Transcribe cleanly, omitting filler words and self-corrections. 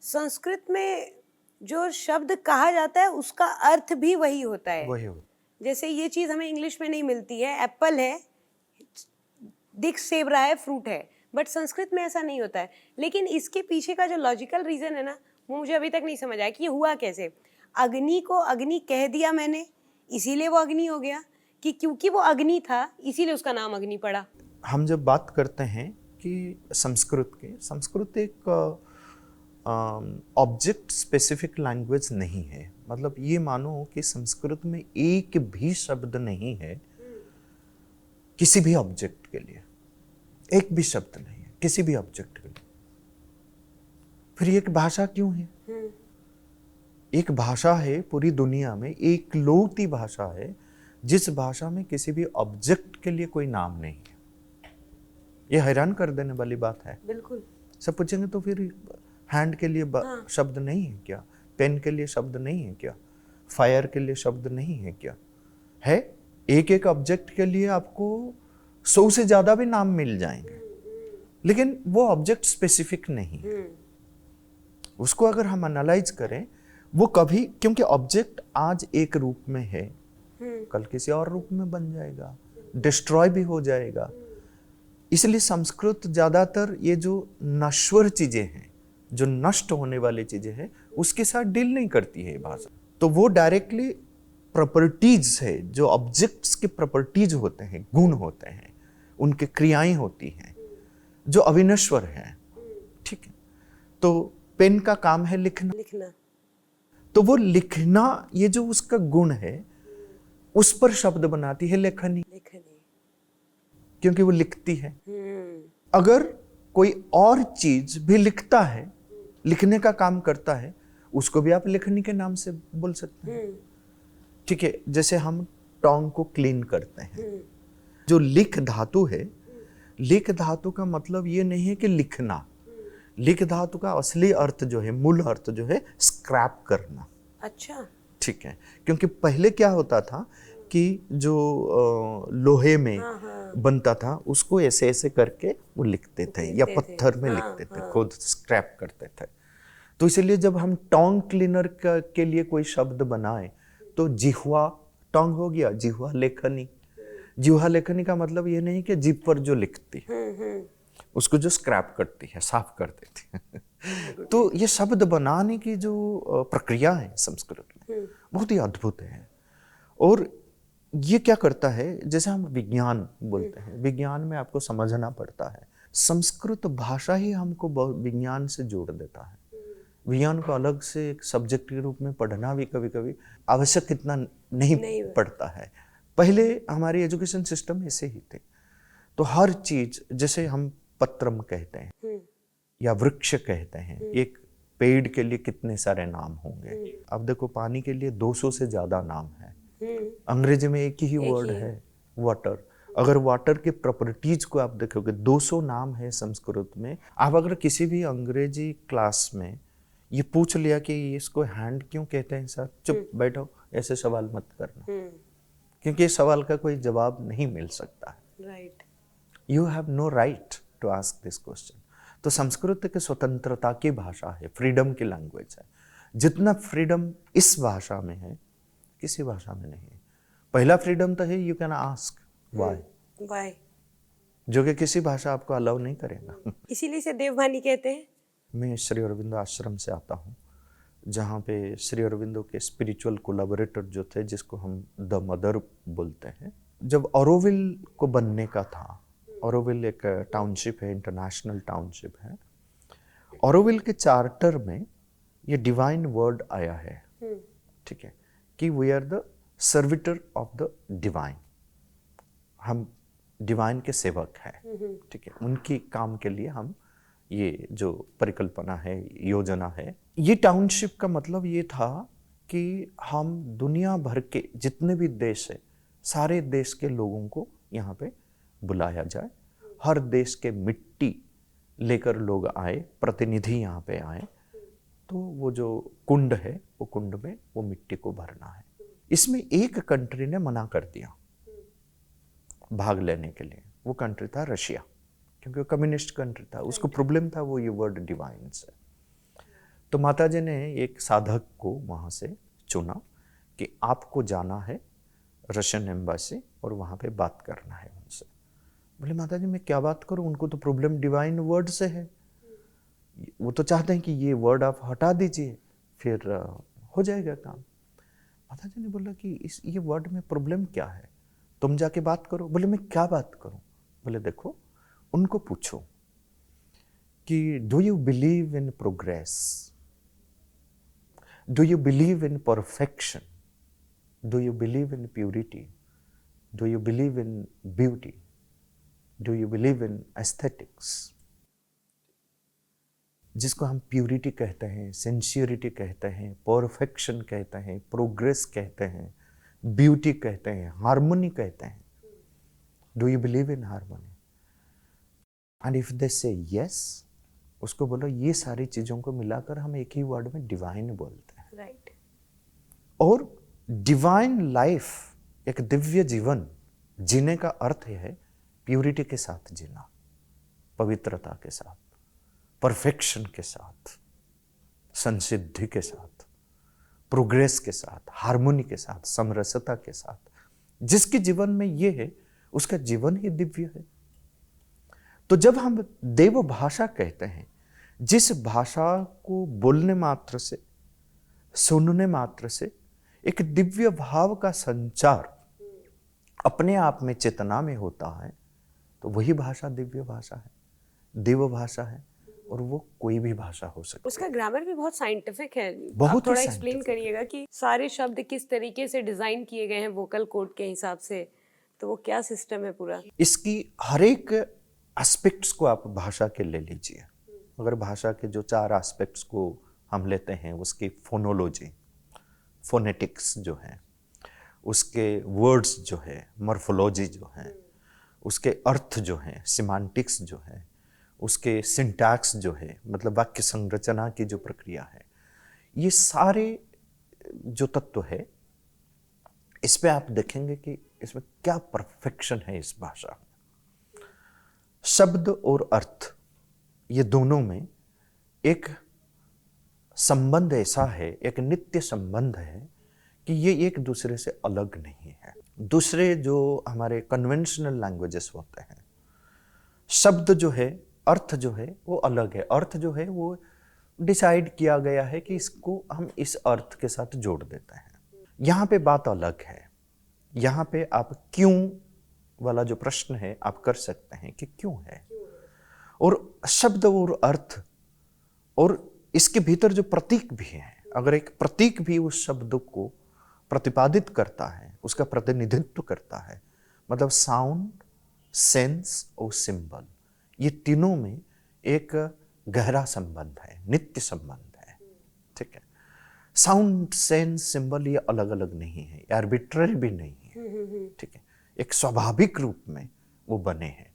संस्कृत में जो शब्द कहा जाता है उसका अर्थ भी वही होता है। वही हो। जैसे ये चीज हमें इंग्लिश में नहीं मिलती है, एप्पल है, दिख सेब रहा है, फ्रूट है, बट संस्कृत में ऐसा नहीं होता है। लेकिन इसके पीछे का जो लॉजिकल रीजन है ना, वो मुझे अभी तक नहीं समझ आया कि ये हुआ कैसे। अग्नि को अग्नि कह दिया मैंने, इसीलिए वो अग्नि हो गया, कि क्योंकि वो अग्नि था इसीलिए उसका नाम अग्नि पड़ा। हम जब बात करते हैं कि संस्कृत एक ऑब्जेक्ट स्पेसिफिक लैंग्वेज नहीं है। मतलब ये मानो कि संस्कृत में एक भी शब्द नहीं है किसी भी ऑब्जेक्ट के लिए, एक भी शब्द नहीं है किसी भी ऑब्जेक्ट के लिए। फिर एक भाषा क्यों है? एक भाषा है पूरी दुनिया में, एक लौती भाषा है जिस भाषा में किसी भी ऑब्जेक्ट के लिए कोई नाम नहीं है। ये हैरान कर देने वाली बात है। बिल्कुल। सब पूछेंगे तो फिर हैंड के लिए शब्द नहीं है क्या? पेन के लिए शब्द नहीं है क्या? फायर के लिए शब्द नहीं है क्या? है। एक एक ऑब्जेक्ट के लिए आपको 100 से ज्यादा भी नाम मिल जाएंगे, लेकिन वो ऑब्जेक्ट स्पेसिफिक नहीं है। उसको अगर हम एनालाइज करें, वो कभी, क्योंकि ऑब्जेक्ट आज एक रूप में है, कल किसी और रूप में बन जाएगा, डिस्ट्रॉय भी हो जाएगा। इसलिए संस्कृत ज्यादातर ये जो नश्वर चीजें हैं, जो नष्ट होने वाली चीजें हैं, उसके साथ डील नहीं करती है भाषा। तो वो डायरेक्टली प्रॉपर्टीज है, जो ऑब्जेक्ट्स के प्रॉपर्टीज होते हैं, गुण होते हैं, उनके क्रियाएं होती हैं जो अविनश्वर हैं। ठीक है। तो पेन का काम है लिखना, तो वो लिखना, ये जो उसका गुण है, उस पर शब्द बनाती है लेखनी, क्योंकि वो लिखती है। अगर कोई और चीज भी लिखता है, लिखने का काम करता है, उसको भी आप लेखनी के नाम से बोल सकते हैं। ठीक है। जैसे हम टोंग को क्लीन करते हैं, जो लिख धातु है, लिख धातु का मतलब ये नहीं है कि लिखना। लिख धातु का असली अर्थ जो है, मूल अर्थ जो है, स्क्रैप करना। अच्छा। ठीक है। क्योंकि पहले क्या होता था कि जो लोहे में बनता था, उसको ऐसे ऐसे करके वो लिखते थे, या पत्थर में लिखते थे, खुद स्क्रैप करते थे। तो इसलिए जब हम टोंग क्लीनर के लिए कोई शब्द बनाए, तो जिह्वा, टोंग हो गया, जिह्वा लेखनी। जिह्वा लेखनी का मतलब ये नहीं कि जीभ पर जो लिखती है, उसको जो स्क्रैप करती है, साफ कर देती है। तो ये शब्द बनाने की जो प्रक्रिया है संस्कृत में, बहुत ही अद्भुत है। और ये क्या करता है, जैसे हम विज्ञान बोलते हैं, विज्ञान में आपको समझना पड़ता है, संस्कृत भाषा ही हमको विज्ञान से जोड़ देता है। विज्ञान को अलग से एक सब्जेक्ट के रूप में पढ़ना भी कभी कभी आवश्यक इतना नहीं पड़ता है। पहले हमारी एजुकेशन सिस्टम ऐसे ही थे। तो हर चीज, जैसे हम पत्रम कहते हैं या वृक्ष कहते हैं, एक पेड़ के लिए कितने सारे नाम होंगे। अब देखो, पानी के लिए 200 से ज्यादा नाम है। अंग्रेजी में एक ही वर्ड है, वाटर। अगर वाटर के प्रॉपर्टीज को आप देखोगे, 200 नाम है संस्कृत में। आप अगर किसी भी अंग्रेजी क्लास में ये पूछ लिया कि इसको हैंड क्यों कहते हैं सर, चुप बैठो, ऐसे सवाल मत करना, क्योंकि इस सवाल का कोई जवाब नहीं मिल सकता है। Right. You have no right to ask this question. तो संस्कृत की स्वतंत्रता की भाषा है, फ्रीडम की लैंग्वेज है। जितना फ्रीडम इस भाषा में है, किसी भाषा में नहीं है। पहला फ्रीडम तो है, यू कैन आस्क व्हाई, जो कि किसी भाषा आपको अलाउ नहीं करेगा। इसीलिए इसे देववाणी कहते हैं। मैं श्री अरविंदो आश्रम से आता हूँ, जहाँ पे श्री अरविंदो के स्पिरिचुअल कोलैबोरेटर जो थे, जिसको हम द मदर बोलते हैं, जब ऑरोविल को बनने का था, ऑरोविल एक टाउनशिप है, इंटरनेशनल टाउनशिप है, ऑरोविल के चार्टर में ये डिवाइन वर्ड आया है। ठीक है, कि we are the servitor of the divine, हम डिवाइन के सेवक हैं। ठीक है, उनकी काम के लिए हम, ये जो परिकल्पना है, योजना है, ये टाउनशिप का मतलब ये था कि हम दुनिया भर के जितने भी देश है, सारे देश के लोगों को यहाँ पे बुलाया जाए। हर देश के मिट्टी लेकर लोग आए, प्रतिनिधि यहाँ पे आए, तो वो जो कुंड है, वो कुंड में वो मिट्टी को भरना है। इसमें एक कंट्री ने मना कर दिया भाग लेने के लिए। वो कंट्री था रशिया, क्योंकि वो कम्युनिस्ट कंट्री था, उसको प्रॉब्लम था वो ये वर्ड डिवाइन से। तो माताजी ने एक साधक को वहाँ से चुना कि आपको जाना है रशियन एम्बेसी और वहाँ पे बात करना है उनसे। बोले माताजी मैं क्या बात करूँ, उनको तो प्रॉब्लम डिवाइन वर्ड से है, वो तो चाहते हैं कि ये वर्ड आप हटा दीजिए फिर हो जाएगा काम। माताजी ने बोला कि ये वर्ड में प्रॉब्लम क्या है, तुम जाके बात करो। बोले मैं क्या बात करूं? बोले देखो उनको पूछो कि do you believe in progress, do you believe in perfection, do you believe in purity, do you believe in beauty, do you believe in aesthetics. जिसको हम प्यूरिटी कहते हैं, सिंसियरिटी कहते हैं, परफेक्शन कहते हैं, प्रोग्रेस कहते हैं, ब्यूटी कहते हैं, हार्मोनी कहते हैं। Do you believe in harmony? And if they से यस, उसको बोलो ये सारी चीजों को मिलाकर हम एक ही वर्ड में डिवाइन बोलते हैं। राइट। और डिवाइन लाइफ, एक दिव्य जीवन जीने का अर्थ है प्यूरिटी के साथ जीना, पवित्रता के साथ, परफेक्शन के साथ, संसिद्धि के साथ, प्रोग्रेस के साथ, हार्मोनी के साथ, समरसता के साथ। जिसके जीवन में ये है उसका जीवन ही दिव्य है। तो जब हम देव भाषा कहते हैं, जिस भाषा को बोलने मात्र से, सुनने मात्र से एक दिव्य भाव का संचार अपने आप में चेतना में होता है, तो वही भाषा दिव्य भाषा है, देव भाषा है। और वो कोई भी भाषा हो सकती है। उसका ग्रामर भी बहुत साइंटिफिक है। बहुत आप थोड़ा ही एक्सप्लेन scientific करिएगा कि सारे शब्द किस तरीके से डिजाइन किए गए हैं वोकल कोड के हिसाब से, तो वो क्या सिस्टम है पूरा? इसकी हर एक एस्पेक्ट्स को आप भाषा के ले लीजिए। अगर भाषा के जो 4 एस्पेक्ट्स को हम लेते हैं, उसकी फोनोलॉजी, फोनेटिक्स जो है, उसके वर्ड्स जो है, मॉर्फोलॉजी जो है, उसके अर्थ जो है, सिमांटिक्स जो है, उसके सिंटैक्स जो है, मतलब वाक्य संरचना की जो प्रक्रिया है, ये सारे जो तत्व है, इस पे आप देखेंगे कि इसमें क्या परफेक्शन है इस भाषा में। शब्द और अर्थ ये दोनों में एक संबंध ऐसा है, एक नित्य संबंध है कि ये एक दूसरे से अलग नहीं है। दूसरे जो हमारे कन्वेंशनल लैंग्वेजेस होते हैं, शब्द जो है, अर्थ जो है वो अलग है। अर्थ जो है वो डिसाइड किया गया है कि इसको हम इस अर्थ के साथ जोड़ देते हैं। यहाँ पे बात अलग है। यहाँ पे आप क्यों वाला जो प्रश्न है आप कर सकते हैं कि क्यों है, और शब्द और अर्थ और इसके भीतर जो प्रतीक भी है, अगर एक प्रतीक भी उस शब्द को प्रतिपादित करता है, उसका प्रतिनिधित्व करता है, मतलब साउंड, सेंस और सिंबल, ये तीनों में एक गहरा संबंध है, नित्य संबंध है। ठीक है। साउंड, सेंस, सिंबल ये अलग अलग नहीं है, आर्बिट्ररी भी नहीं है। ठीक है। एक स्वाभाविक रूप में वो बने हैं।